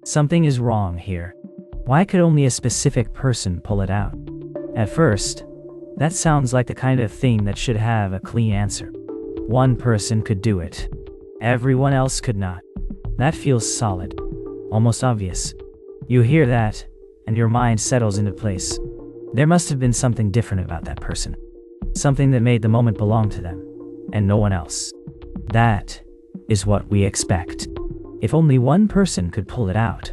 Something is wrong here. Why could only a specific person pull it out? At first, that sounds like the kind of thing that should have a clean answer. One person could do it. Everyone else could not. That feels solid. Almost obvious. You hear that, and your mind settles into place. There must have been something different about that person. Something that made the moment belong to them, and no one else. That is what we expect. If only one person could pull it out,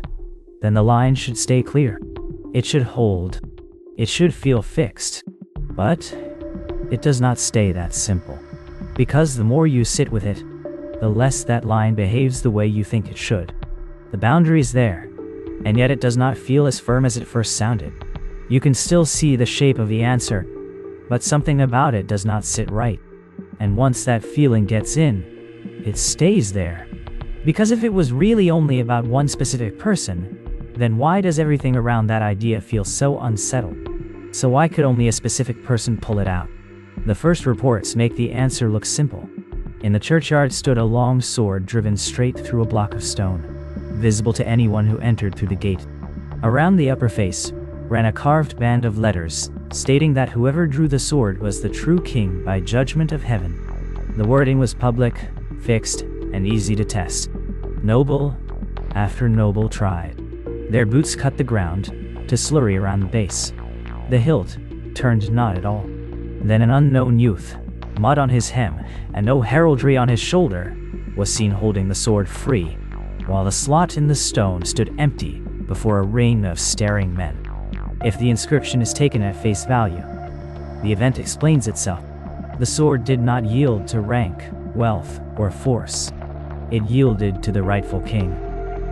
then the line should stay clear. It should hold. It should feel fixed. But it does not stay that simple. Because the more you sit with it, the less that line behaves the way you think it should. The boundary is there, and yet it does not feel as firm as it first sounded. You can still see the shape of the answer, but something about it does not sit right. And once that feeling gets in, it stays there. Because if it was really only about one specific person, then why does everything around that idea feel so unsettled? So why could only a specific person pull it out? The first reports make the answer look simple. In the churchyard stood a long sword driven straight through a block of stone, visible to anyone who entered through the gate. Around the upper face ran a carved band of letters, stating that whoever drew the sword was the true king by judgment of heaven. The wording was public, fixed, and easy to test. Noble after noble tried. Their boots cut the ground to slurry around the base. The hilt turned not at all. Then an unknown youth, mud on his hem and no heraldry on his shoulder, was seen holding the sword free, while the slot in the stone stood empty before a ring of staring men. If the inscription is taken at face value, the event explains itself. The sword did not yield to rank, wealth, or force. It yielded to the rightful king.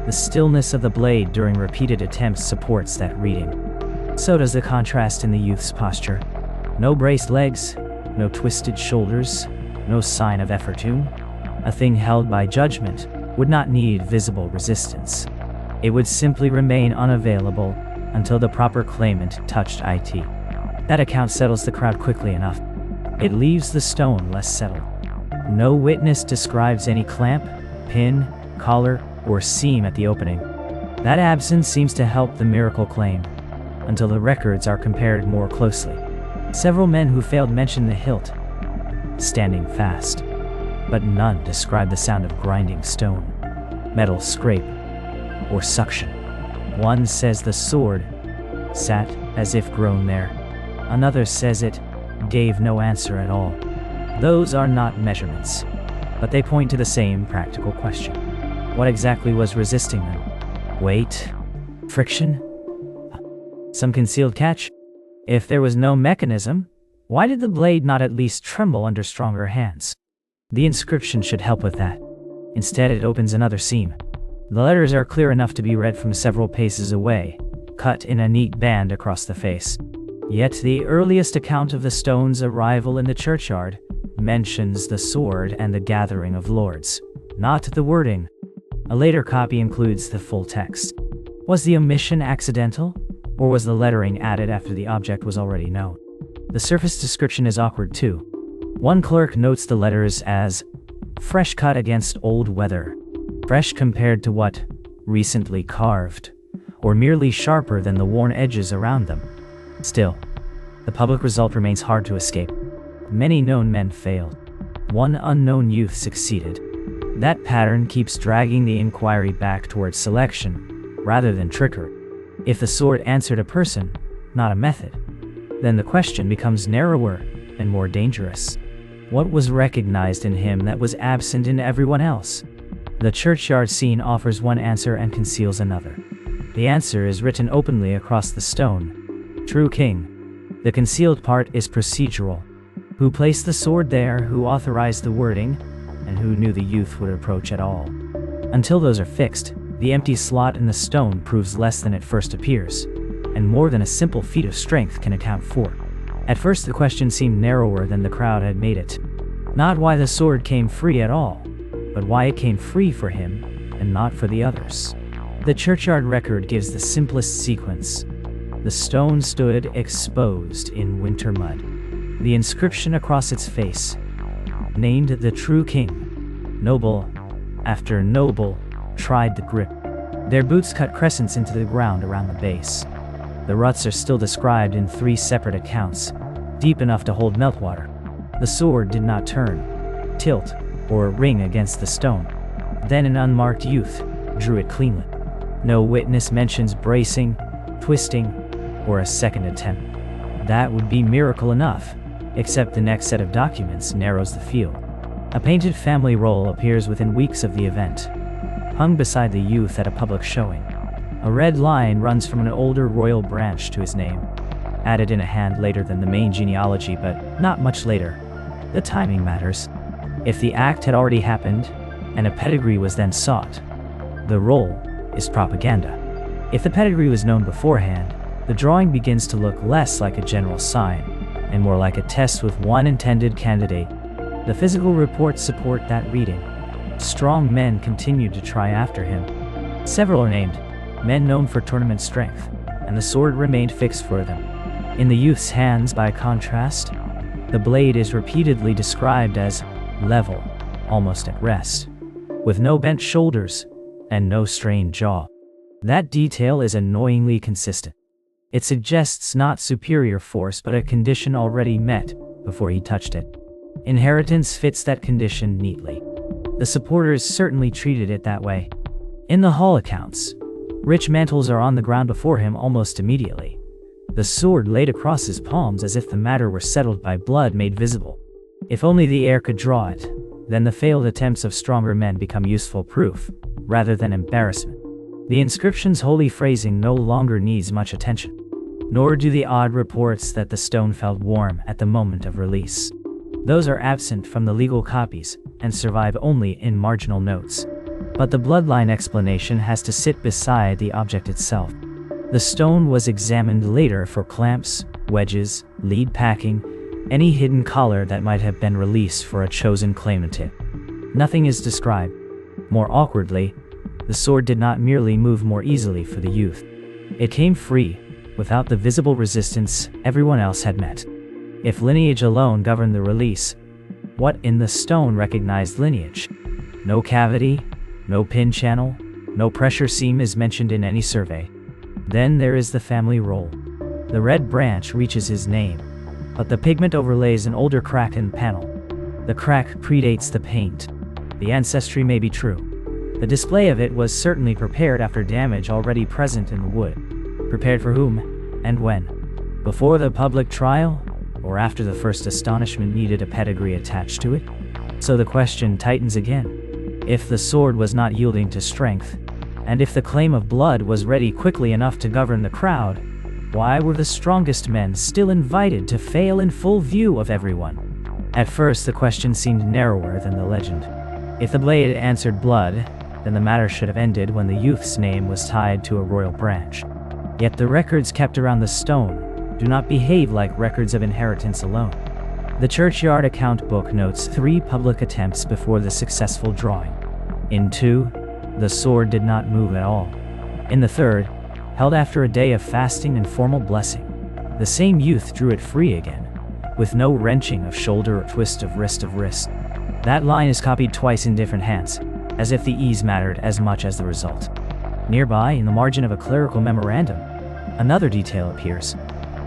The stillness of the blade during repeated attempts supports that reading. So does the contrast in the youth's posture. No braced legs, no twisted shoulders, no sign of effortune. A thing held by judgment would not need visible resistance. It would simply remain unavailable until the proper claimant touched it. That account settles the crowd quickly enough. It leaves the stone less settled. No witness describes any clamp, pin, collar, or seam at the opening. That absence seems to help the miracle claim, until the records are compared more closely. Several men who failed mention the hilt, standing fast, but none describe the sound of grinding stone, metal scrape, or suction. One says the sword sat as if grown there. Another says it gave no answer at all. Those are not measurements, but they point to the same practical question. What exactly was resisting them? Weight? Friction? Some concealed catch? If there was no mechanism, why did the blade not at least tremble under stronger hands? The inscription should help with that. Instead, it opens another seam. The letters are clear enough to be read from several paces away, cut in a neat band across the face. Yet the earliest account of the stone's arrival in the churchyard mentions the sword and the gathering of lords, not the wording. A later copy includes the full text. Was the omission accidental, or was the lettering added after the object was already known? The surface description is awkward too. One clerk notes the letters as fresh cut against old weather, fresh compared to what? Recently carved, or merely sharper than the worn edges around them. Still, the public result remains hard to escape. Many known men failed. One unknown youth succeeded. That pattern keeps dragging the inquiry back towards selection, rather than trickery. If the sword answered a person, not a method, then the question becomes narrower and more dangerous. What was recognized in him that was absent in everyone else? The churchyard scene offers one answer and conceals another. The answer is written openly across the stone. True king. The concealed part is procedural. Who placed the sword there, who authorized the wording, and who knew the youth would approach at all? Until those are fixed, the empty slot in the stone proves less than it first appears, and more than a simple feat of strength can account for. At first the question seemed narrower than the crowd had made it. Not why the sword came free at all, but why it came free for him, and not for the others. The churchyard record gives the simplest sequence. The stone stood exposed in winter mud. The inscription across its face named the true king. Noble after noble tried the grip. Their boots cut crescents into the ground around the base. The ruts are still described in 3 separate accounts, deep enough to hold meltwater. The sword did not turn, tilt, or ring against the stone. Then an unmarked youth drew it cleanly. No witness mentions bracing, twisting, or a second attempt. That would be miracle enough, except the next set of documents narrows the field. A painted family roll appears within weeks of the event, hung beside the youth at a public showing. A red line runs from an older royal branch to his name, added in a hand later than the main genealogy, but not much later. The timing matters. If the act had already happened, and a pedigree was then sought, the roll is propaganda. If the pedigree was known beforehand, the drawing begins to look less like a general sign, and more like a test with one intended candidate. The physical reports support that reading. Strong men continued to try after him. Several are named, men known for tournament strength, and the sword remained fixed for them. In the youth's hands, by contrast, the blade is repeatedly described as level, almost at rest, with no bent shoulders and no strained jaw. That detail is annoyingly consistent. It suggests not superior force but a condition already met before he touched it. Inheritance fits that condition neatly. The supporters certainly treated it that way. In the hall accounts, rich mantles are on the ground before him almost immediately. The sword laid across his palms as if the matter were settled by blood made visible. If only the heir could draw it, then the failed attempts of stronger men become useful proof, rather than embarrassment. The inscription's holy phrasing no longer needs much attention, nor do the odd reports that the stone felt warm at the moment of release. Those are absent from the legal copies and survive only in marginal notes. But the bloodline explanation has to sit beside the object itself. The stone was examined later for clamps, wedges, lead packing, any hidden collar that might have been released for a chosen claimant. Nothing is described. More awkwardly, the sword did not merely move more easily for the youth. It came free, without the visible resistance everyone else had met. If lineage alone governed the release, what in the stone recognized lineage? No cavity, no pin channel, no pressure seam is mentioned in any survey. Then there is the family roll. The red branch reaches his name, but the pigment overlays an older crack in the panel. The crack predates the paint. The ancestry may be true. The display of it was certainly prepared after damage already present in the wood. Prepared for whom, and when? Before the public trial, or after the first astonishment needed a pedigree attached to it? So the question tightens again. If the sword was not yielding to strength, and if the claim of blood was ready quickly enough to govern the crowd, why were the strongest men still invited to fail in full view of everyone? At first the question seemed narrower than the legend. If the blade answered blood, then the matter should have ended when the youth's name was tied to a royal branch. Yet the records kept around the stone do not behave like records of inheritance alone. The churchyard account book notes 3 public attempts before the successful drawing. In 2, the sword did not move at all. In the 3rd, held after a day of fasting and formal blessing, the same youth drew it free again, with no wrenching of shoulder or twist of wrist. That line is copied twice in different hands, as if the ease mattered as much as the result. Nearby, in the margin of a clerical memorandum, another detail appears.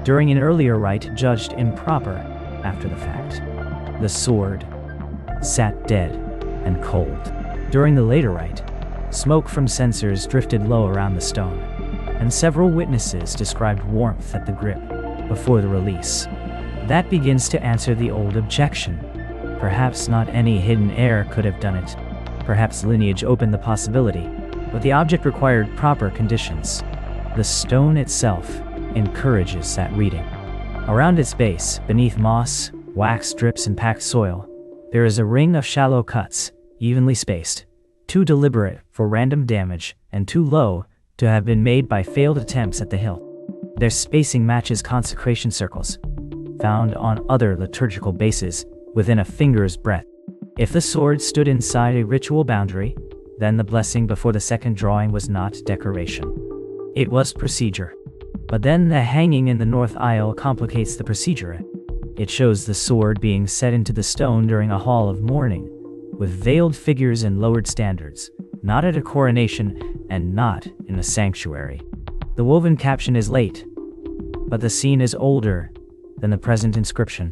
During an earlier rite judged improper after the fact, the sword sat dead and cold. During the later rite, smoke from censers drifted low around the stone, and several witnesses described warmth at the grip before the release. That begins to answer the old objection. Perhaps not any hidden heir could have done it. Perhaps lineage opened the possibility, but the object required proper conditions. The stone itself encourages that reading. Around its base, beneath moss, wax strips, and packed soil, there is a ring of shallow cuts, evenly spaced, too deliberate for random damage and too low to have been made by failed attempts at the hilt. Their spacing matches consecration circles, found on other liturgical bases within a finger's breadth. If the sword stood inside a ritual boundary, then the blessing before the second drawing was not decoration. It was procedure. But then the hanging in the north aisle complicates the procedure. It shows the sword being set into the stone during a hall of mourning, with veiled figures and lowered standards, not at a coronation, and not in a sanctuary. The woven caption is late, but the scene is older than the present inscription.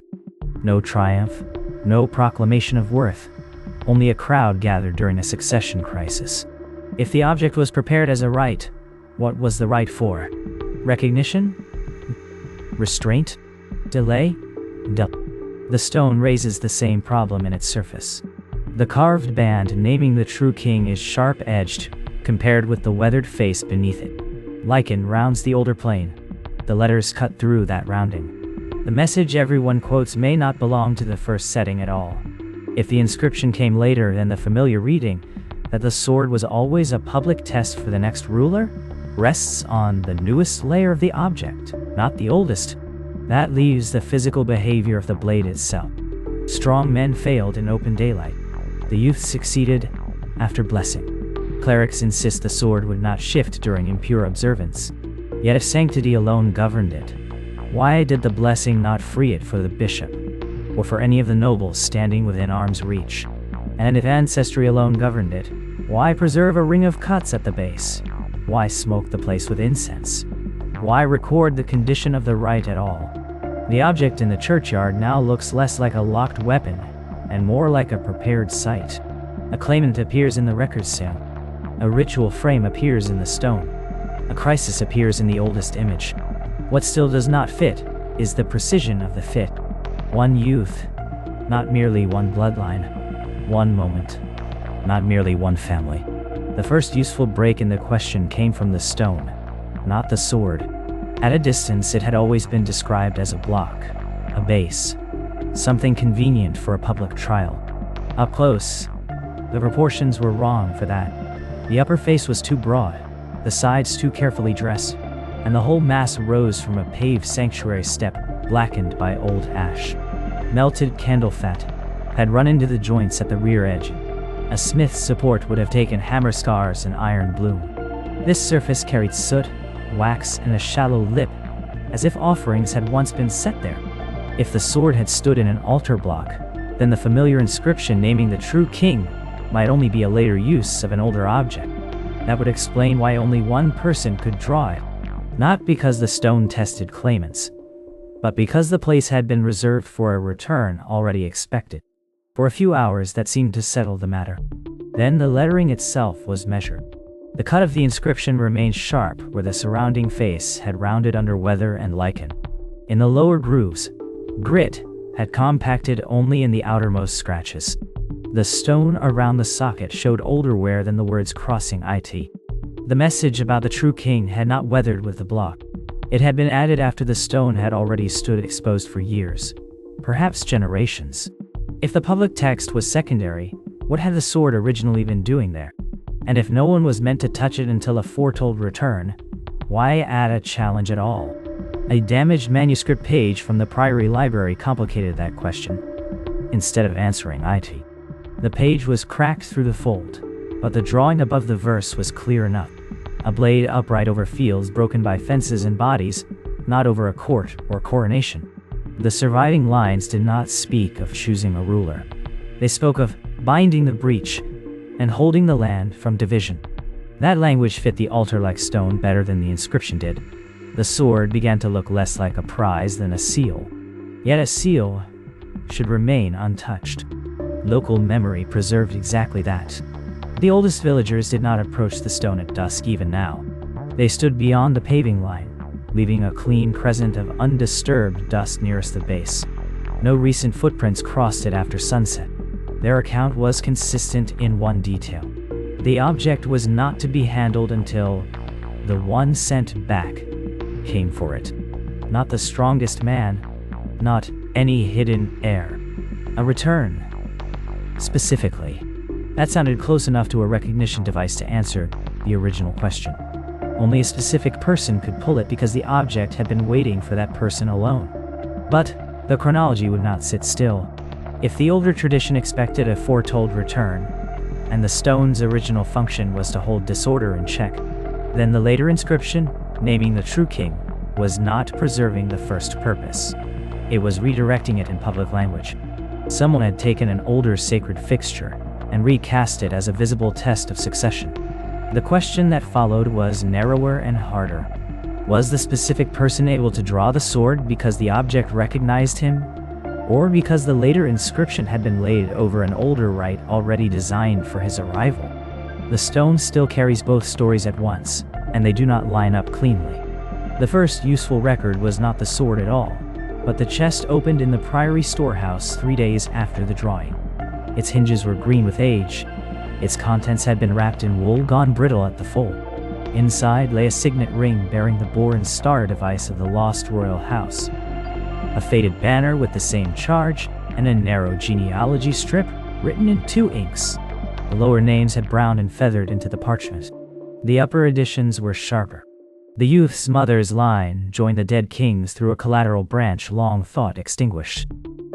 No triumph, no proclamation of worth, only a crowd gathered during a succession crisis. If the object was prepared as a rite, what was the rite for? Recognition? Restraint? Delay? The stone raises the same problem in its surface. The carved band naming the true king is sharp-edged compared with the weathered face beneath it. Lichen rounds the older plane. The letters cut through that rounding. The message everyone quotes may not belong to the first setting at all. If the inscription came later than the familiar reading, that the sword was always a public test for the next ruler, rests on the newest layer of the object, not the oldest. That leaves the physical behavior of the blade itself. Strong men failed in open daylight. The youth succeeded after blessing. Clerics insist the sword would not shift during impure observance. Yet if sanctity alone governed it, why did the blessing not free it for the bishop, or for any of the nobles standing within arm's reach? And if ancestry alone governed it, why preserve a ring of cuts at the base? Why smoke the place with incense? Why record the condition of the rite at all? The object in the churchyard now looks less like a locked weapon and more like a prepared site. A claimant appears in the record sale. A ritual frame appears in the stone. A crisis appears in the oldest image. What still does not fit is the precision of the fit. One youth, not merely one bloodline. One moment, not merely one family. The first useful break in the question came from the stone, not the sword. At a distance, it had always been described as a block, a base, something convenient for a public trial. Up close, the proportions were wrong for that. The upper face was too broad, the sides too carefully dressed, and the whole mass rose from a paved sanctuary step blackened by old ash. Melted candle fat had run into the joints at the rear edge. A smith's support would have taken hammer scars and iron bloom. This surface carried soot, wax, and a shallow lip, as if offerings had once been set there. If the sword had stood in an altar block, then the familiar inscription naming the true king might only be a later use of an older object. That would explain why only one person could draw it, not because the stone tested claimants, but because the place had been reserved for a return already expected. For a few hours that seemed to settle the matter. Then the lettering itself was measured. The cut of the inscription remained sharp where the surrounding face had rounded under weather and lichen. In the lower grooves, grit had compacted only in the outermost scratches. The stone around the socket showed older wear than the words crossing it. The message about the true king had not weathered with the block. It had been added after the stone had already stood exposed for years, perhaps generations. If the public text was secondary, what had the sword originally been doing there? And if no one was meant to touch it until a foretold return, why add a challenge at all? A damaged manuscript page from the Priory Library complicated that question, instead of answering it. The page was cracked through the fold, but the drawing above the verse was clear enough. A blade upright over fields broken by fences and bodies, not over a court or coronation. The surviving lines did not speak of choosing a ruler. They spoke of binding the breach and holding the land from division. That language fit the altar-like stone better than the inscription did. The sword began to look less like a prize than a seal. Yet a seal should remain untouched. Local memory preserved exactly that. The oldest villagers did not approach the stone at dusk even now. They stood beyond the paving line, leaving a clean crescent of undisturbed dust nearest the base. No recent footprints crossed it after sunset. Their account was consistent in one detail. The object was not to be handled until the one sent back came for it. Not the strongest man, not any hidden heir. A return, specifically. That sounded close enough to a recognition device to answer the original question. Only a specific person could pull it because the object had been waiting for that person alone. But the chronology would not sit still. If the older tradition expected a foretold return, and the stone's original function was to hold disorder in check, then the later inscription, naming the true king, was not preserving the first purpose. It was redirecting it in public language. Someone had taken an older sacred fixture and recast it as a visible test of succession. The question that followed was narrower and harder. Was the specific person able to draw the sword because the object recognized him, or because the later inscription had been laid over an older rite already designed for his arrival? The stone still carries both stories at once, and they do not line up cleanly. The first useful record was not the sword at all, but the chest opened in the priory storehouse 3 days after the drawing. Its hinges were green with age. Its contents had been wrapped in wool gone brittle at the fold. Inside lay a signet ring bearing the boar and star device of the lost royal house, a faded banner with the same charge, and a narrow genealogy strip written in 2 inks. The lower names had browned and feathered into the parchment. The upper additions were sharper. The youth's mother's line joined the dead king's through a collateral branch long thought extinguished.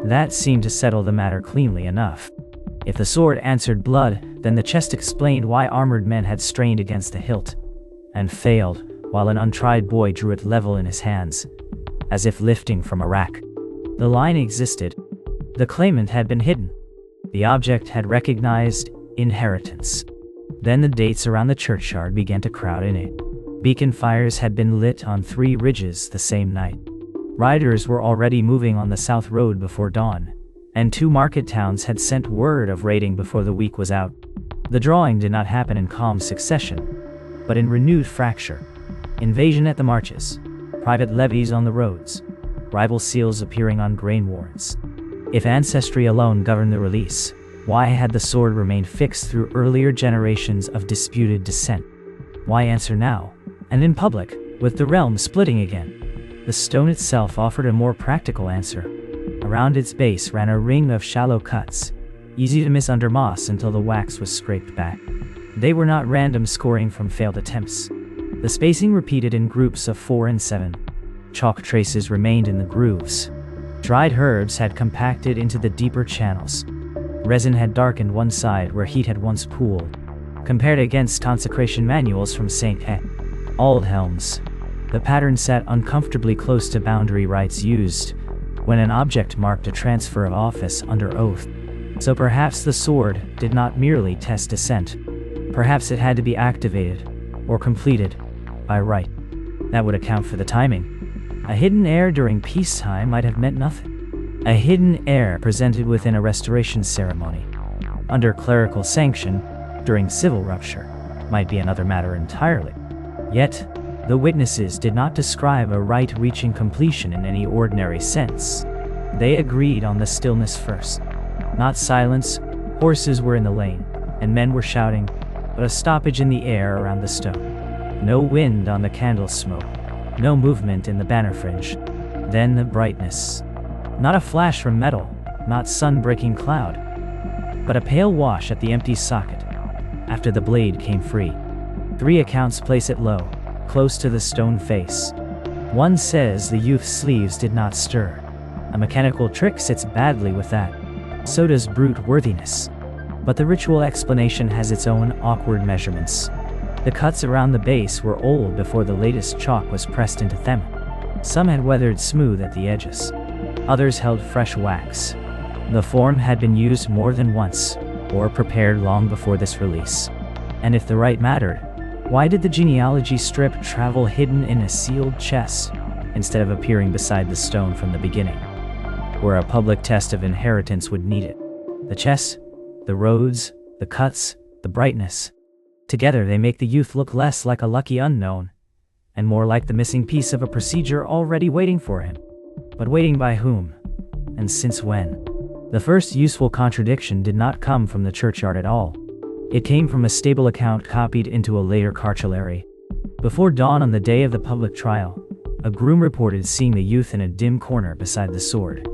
That seemed to settle the matter cleanly enough. If the sword answered blood, then the chest explained why armored men had strained against the hilt and failed, while an untried boy drew it level in his hands, as if lifting from a rack. The line existed. The claimant had been hidden. The object had recognized inheritance. Then the dates around the churchyard began to crowd in it. Beacon fires had been lit on 3 ridges the same night. Riders were already moving on the south road before dawn, and 2 market towns had sent word of raiding before the week was out. The drawing did not happen in calm succession, but in renewed fracture. Invasion at the marches, private levies on the roads, rival seals appearing on grain warrants. If ancestry alone governed the release, why had the sword remained fixed through earlier generations of disputed descent? Why answer now, and in public, with the realm splitting again? The stone itself offered a more practical answer. Around its base ran a ring of shallow cuts, easy to miss under moss until the wax was scraped back. They were not random scoring from failed attempts. The spacing repeated in groups of 4 and 7. Chalk traces remained in the grooves. Dried herbs had compacted into the deeper channels. Resin had darkened one side where heat had once pooled. Compared against consecration manuals from St. Aldhelm's, the pattern sat uncomfortably close to boundary rites used when an object marked a transfer of office under oath. So perhaps the sword did not merely test descent. Perhaps it had to be activated, or completed, by rite. That would account for the timing. A hidden heir during peacetime might have meant nothing. A hidden heir presented within a restoration ceremony, under clerical sanction, during civil rupture, might be another matter entirely. Yet, the witnesses did not describe a rite reaching completion in any ordinary sense. They agreed on the stillness first. Not silence, horses were in the lane, and men were shouting, but a stoppage in the air around the stone. No wind on the candle smoke, no movement in the banner fringe. Then the brightness. Not a flash from metal, not sun-breaking cloud, but a pale wash at the empty socket, after the blade came free. 3 accounts place it low, close to the stone face. One says the youth's sleeves did not stir. A mechanical trick sits badly with that. So does brute worthiness. But the ritual explanation has its own awkward measurements. The cuts around the base were old before the latest chalk was pressed into them. Some had weathered smooth at the edges. Others held fresh wax. The form had been used more than once, or prepared long before this release. And if the rite mattered, why did the genealogy strip travel hidden in a sealed chest, instead of appearing beside the stone from the beginning, where a public test of inheritance would need it? The chest, the roads, the cuts, the brightness. Together they make the youth look less like a lucky unknown, and more like the missing piece of a procedure already waiting for him. But waiting by whom? And since when? The first useful contradiction did not come from the churchyard at all. It came from a stable account copied into a later cartulary. Before dawn on the day of the public trial, a groom reported seeing the youth in a dim corner beside the sword.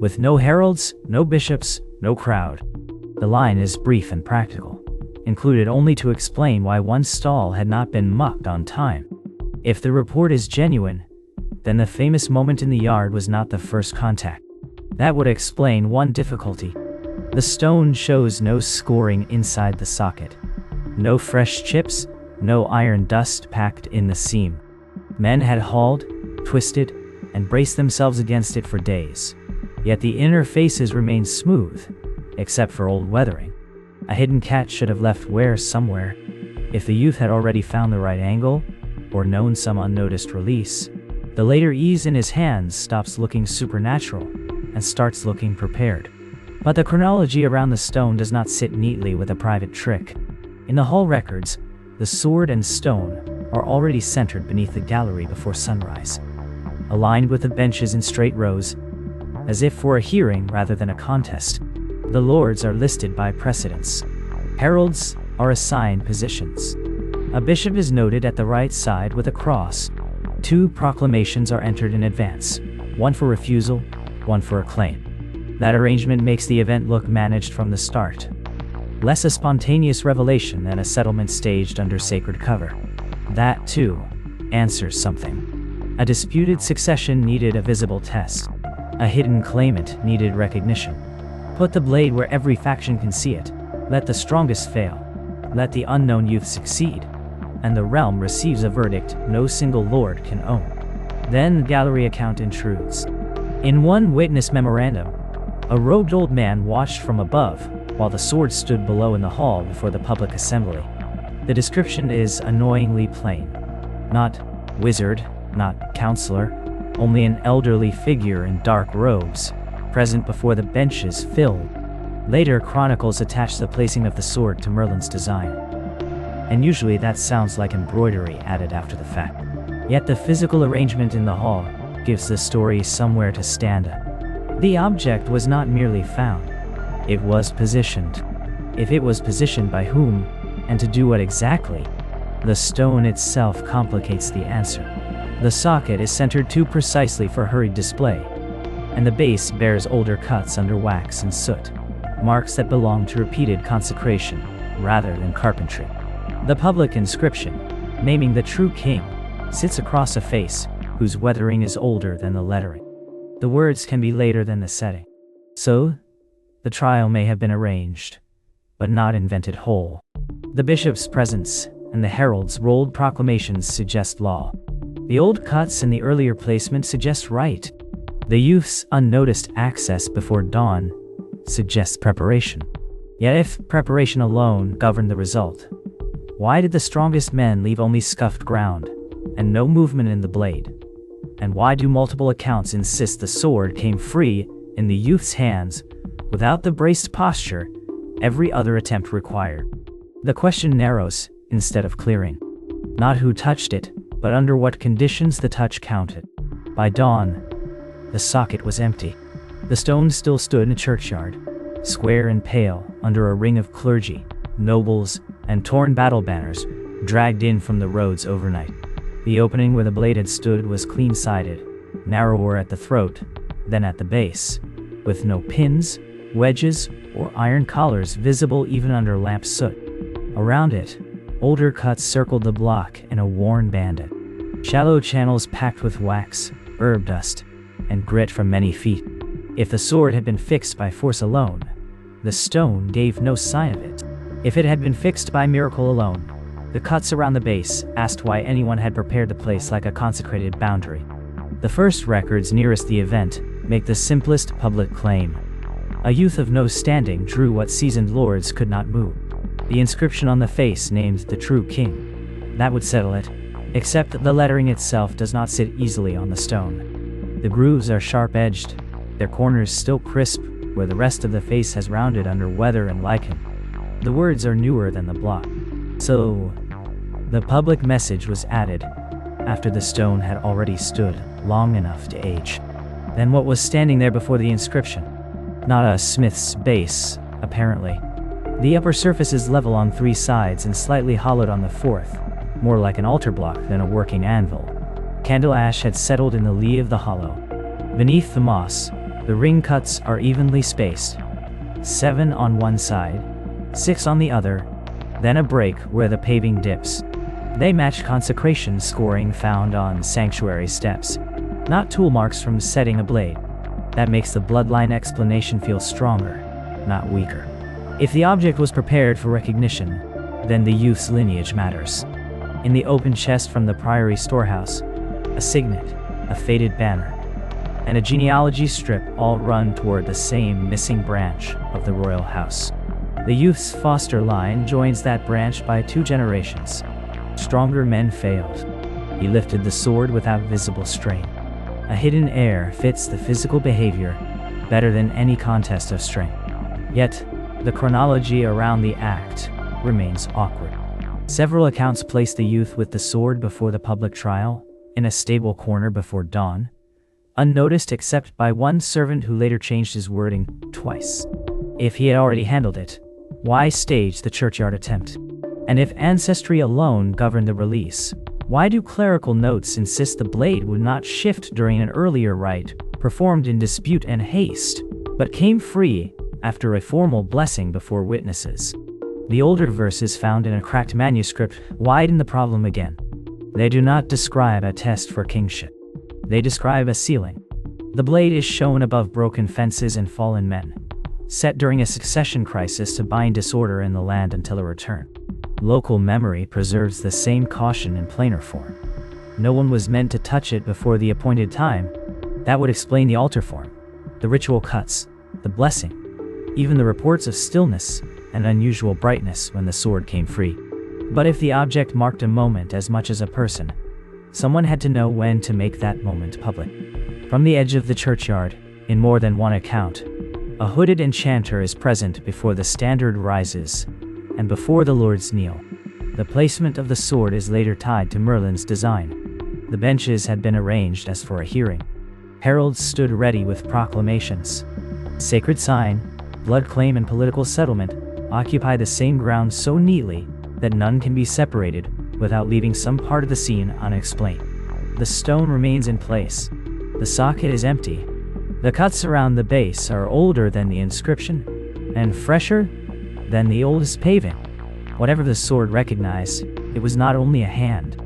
With no heralds, no bishops, no crowd. The line is brief and practical, included only to explain why one stall had not been mucked on time. If the report is genuine, then the famous moment in the yard was not the first contact. That would explain one difficulty. The stone shows no scoring inside the socket. No fresh chips, no iron dust packed in the seam. Men had hauled, twisted, and braced themselves against it for days. Yet the inner faces remained smooth, except for old weathering. A hidden cat should have left wares somewhere. If the youth had already found the right angle, or known some unnoticed release, the later ease in his hands stops looking supernatural and starts looking prepared. But the chronology around the stone does not sit neatly with a private trick. In the hall records, the sword and stone are already centered beneath the gallery before sunrise, aligned with the benches in straight rows, as if for a hearing rather than a contest. The lords are listed by precedence. Heralds are assigned positions. A bishop is noted at the right side with a cross. 2 proclamations are entered in advance, one for refusal, one for acclaim. That arrangement makes the event look managed from the start, less a spontaneous revelation than a settlement staged under sacred cover. That, too, answers something. A disputed succession needed a visible test. A hidden claimant needed recognition. Put the blade where every faction can see it. Let the strongest fail. Let the unknown youth succeed, and the realm receives a verdict no single lord can own. Then the gallery account intrudes. In one witness memorandum, a robed old man watched from above, while the sword stood below in the hall before the public assembly. The description is annoyingly plain. Not wizard, not counselor, only an elderly figure in dark robes, present before the benches filled. Later chronicles attach the placing of the sword to Merlin's design, and usually that sounds like embroidery added after the fact. Yet the physical arrangement in the hall gives the story somewhere to stand. The object was not merely found, it was positioned. If it was positioned by whom, and to do what exactly, the stone itself complicates the answer. The socket is centered too precisely for hurried display, and the base bears older cuts under wax and soot, marks that belong to repeated consecration rather than carpentry. The public inscription, naming the true king, sits across a face whose weathering is older than the lettering. The words can be later than the setting. So, the trial may have been arranged, but not invented whole. The bishop's presence and the herald's rolled proclamations suggest law. The old cuts in the earlier placement suggest right. The youth's unnoticed access before dawn suggests preparation. Yet if preparation alone governed the result, why did the strongest men leave only scuffed ground, and no movement in the blade? And why do multiple accounts insist the sword came free in the youth's hands, without the braced posture every other attempt required? The question narrows, instead of clearing. Not who touched it, but under what conditions the touch counted. By dawn, the socket was empty. The stone still stood in a churchyard, square and pale, under a ring of clergy, nobles, and torn battle banners dragged in from the roads overnight. The opening where the blade had stood was clean-sided, narrower at the throat than at the base, with no pins, wedges, or iron collars visible even under lamp soot. Around it, older cuts circled the block in a worn bandit. Shallow channels packed with wax, herb dust, and grit from many feet. If the sword had been fixed by force alone, the stone gave no sign of it. If it had been fixed by miracle alone, the cuts around the base asked why anyone had prepared the place like a consecrated boundary. The first records nearest the event make the simplest public claim. A youth of no standing drew what seasoned lords could not move. The inscription on the face named the true king. That would settle it, except the lettering itself does not sit easily on the stone. The grooves are sharp-edged, their corners still crisp where the rest of the face has rounded under weather and lichen. The words are newer than the block. So, the public message was added after the stone had already stood long enough to age. Then what was standing there before the inscription? Not a smith's base, apparently. The upper surface is level on 3 sides and slightly hollowed on the 4th, more like an altar block than a working anvil. Candle ash had settled in the lee of the hollow. Beneath the moss, the ring cuts are evenly spaced, 7 on one side, 6 on the other, then a break where the paving dips. They match consecration scoring found on sanctuary steps, not tool marks from setting a blade. That makes the bloodline explanation feel stronger, not weaker. If the object was prepared for recognition, then the youth's lineage matters. In the open chest from the priory storehouse, a signet, a faded banner, and a genealogy strip all run toward the same missing branch of the royal house. The youth's foster line joins that branch by 2 generations. Stronger men failed. He lifted the sword without visible strain. A hidden air fits the physical behavior better than any contest of strength. Yet, the chronology around the act remains awkward. Several accounts place the youth with the sword before the public trial, in a stable corner before dawn, unnoticed except by one servant who later changed his wording twice. If he had already handled it, why stage the churchyard attempt? And if ancestry alone governed the release, why do clerical notes insist the blade would not shift during an earlier rite, performed in dispute and haste, but came free after a formal blessing before witnesses? The older verses found in a cracked manuscript widen the problem again. They do not describe a test for kingship. They describe a ceiling. The blade is shown above broken fences and fallen men, set during a succession crisis to bind disorder in the land until a return. Local memory preserves the same caution in plainer form. No one was meant to touch it before the appointed time. That would explain the altar form, the ritual cuts, the blessing, even the reports of stillness and unusual brightness when the sword came free. But if the object marked a moment as much as a person, someone had to know when to make that moment public. From the edge of the churchyard, in more than one account, a hooded enchanter is present before the standard rises, and before the lords kneel. The placement of the sword is later tied to Merlin's design. The benches had been arranged as for a hearing. Heralds stood ready with proclamations. Sacred sign, blood claim and political settlement occupy the same ground so neatly that none can be separated without leaving some part of the scene unexplained. The stone remains in place. The socket is empty. The cuts around the base are older than the inscription, and fresher than the oldest paving. Whatever the sword recognized, it was not only a hand,